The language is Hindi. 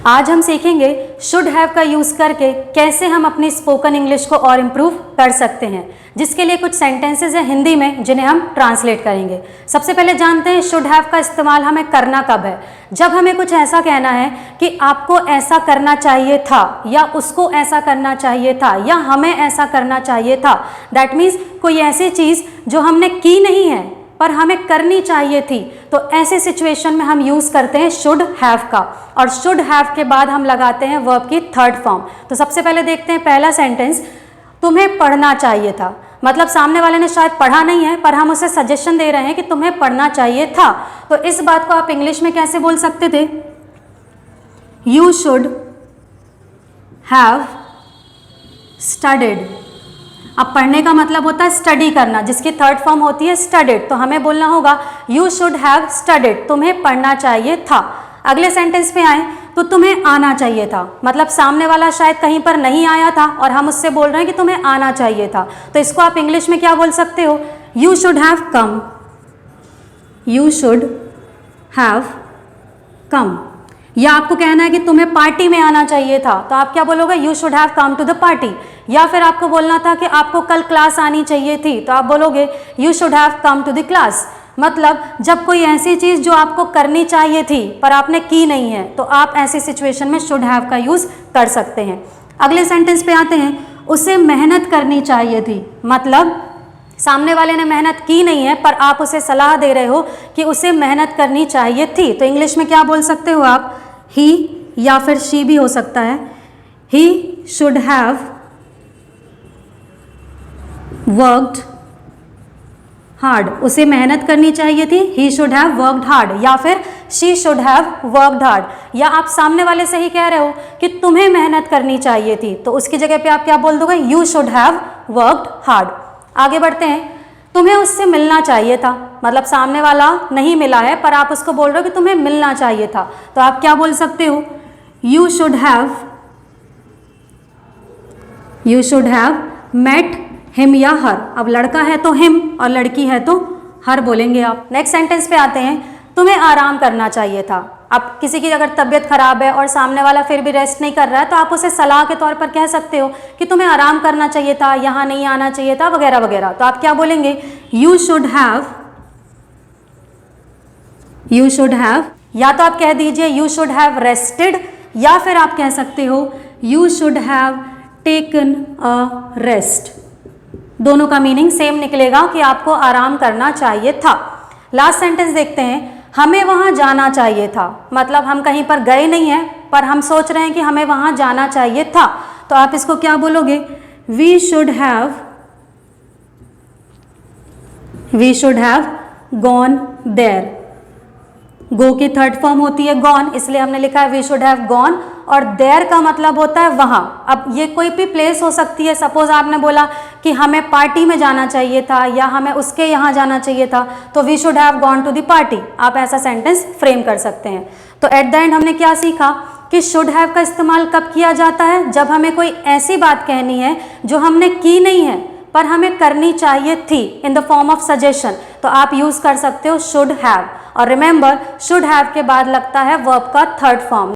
आज हम सीखेंगे शुड हैव का यूज़ करके कैसे हम अपनी स्पोकन इंग्लिश को और इम्प्रूव कर सकते हैं, जिसके लिए कुछ सेंटेंसेस हैं हिंदी में जिन्हें हम ट्रांसलेट करेंगे। सबसे पहले जानते हैं शुड हैव का इस्तेमाल हमें करना कब है। जब हमें कुछ ऐसा कहना है कि आपको ऐसा करना चाहिए था, या उसको ऐसा करना चाहिए था, या हमें ऐसा करना चाहिए था। दैट मीन्स कोई ऐसी चीज़ जो हमने की नहीं है पर हमें करनी चाहिए थी, तो ऐसे सिचुएशन में हम यूज़ करते हैं शुड हैव का, और शुड हैव के बाद हम लगाते हैं वर्ब की थर्ड फॉर्म। तो सबसे पहले देखते हैं पहला सेंटेंस, तुम्हें पढ़ना चाहिए था। मतलब सामने वाले ने शायद पढ़ा नहीं है पर हम उसे सजेशन दे रहे हैं कि तुम्हें पढ़ना चाहिए था। तो इस बात को आप इंग्लिश में कैसे बोल सकते थे? You should have studied. अब पढ़ने का मतलब होता है स्टडी करना, जिसकी थर्ड फॉर्म होती है स्टडीड। तो हमें बोलना होगा यू शुड हैव स्टडीड, तुम्हें पढ़ना चाहिए था। अगले सेंटेंस पे आए तो तुम्हें आना चाहिए था। मतलब सामने वाला शायद कहीं पर नहीं आया था और हम उससे बोल रहे हैं कि तुम्हें आना चाहिए था। तो इसको आप इंग्लिश में क्या बोल सकते हो? You should have come. You should have कम। या आपको कहना है कि तुम्हें पार्टी में आना चाहिए था, तो आप क्या बोलोगे? You should have come to the party. या फिर आपको बोलना था कि आपको कल क्लास आनी चाहिए थी, तो आप बोलोगे you should have come to the class. मतलब जब कोई ऐसी चीज़ जो आपको करनी चाहिए थी पर आपने की नहीं है, तो आप ऐसी सिचुएशन में शुड हैव का यूज़ कर सकते हैं। अगले सेंटेंस पे आते हैं, उसे मेहनत करनी चाहिए थी। मतलब सामने वाले ने मेहनत की नहीं है पर आप उसे सलाह दे रहे हो कि उसे मेहनत करनी चाहिए थी। तो इंग्लिश में क्या बोल सकते हो आप? ही या फिर शी भी हो सकता है। He should have worked hard. उसे मेहनत करनी चाहिए थी, he should have worked hard. या फिर she should have worked hard. या आप सामने वाले से ही कह रहे हो कि तुम्हें मेहनत करनी चाहिए थी, तो उसकी जगह पे आप क्या बोल दोगे? You should have worked hard. आगे बढ़ते हैं, तुम्हें उससे मिलना चाहिए था। मतलब सामने वाला नहीं मिला है पर आप उसको बोल रहे हो कि तुम्हें मिलना चाहिए था, तो आप क्या बोल सकते हो? You should have met him या हर। अब लड़का है तो हिम और लड़की है तो हर बोलेंगे आप। नेक्स्ट सेंटेंस पे आते हैं, तुम्हें आराम करना चाहिए था। अब किसी की अगर तबीयत खराब है और सामने वाला फिर भी रेस्ट नहीं कर रहा है, तो आप उसे सलाह के तौर पर कह सकते हो कि तुम्हें आराम करना चाहिए था, यहाँ नहीं आना चाहिए था, वगैरह वगैरह। तो आप क्या बोलेंगे? यू शुड हैव, या तो आप कह दीजिए यू शुड हैव रेस्टेड, या फिर आप कह सकते हो you should have taken a rest. दोनों का मीनिंग सेम निकलेगा कि आपको आराम करना चाहिए था। लास्ट सेंटेंस देखते हैं, हमें वहाँ जाना चाहिए था। मतलब हम कहीं पर गए नहीं हैं पर हम सोच रहे हैं कि हमें वहाँ जाना चाहिए था, तो आप इसको क्या बोलोगे? We should have gone there. Go की थर्ड फॉर्म होती है गॉन, इसलिए हमने लिखा है वी शुड हैव गॉन, और देयर का मतलब होता है वहाँ। अब ये कोई भी प्लेस हो सकती है। सपोज आपने बोला कि हमें पार्टी में जाना चाहिए था या हमें उसके यहाँ जाना चाहिए था, तो we should have gone to the party. आप ऐसा सेंटेंस फ्रेम कर सकते हैं। तो एट द एंड हमने क्या सीखा कि शुड हैव का इस्तेमाल कब किया जाता है? जब हमें कोई ऐसी बात कहनी है जो हमने की नहीं है पर हमें करनी चाहिए थी, in the form of suggestion, तो आप यूज़ कर सकते हो शुड हैव। और रिमेंबर, शुड हैव के बाद लगता है वर्ब का थर्ड फॉर्म।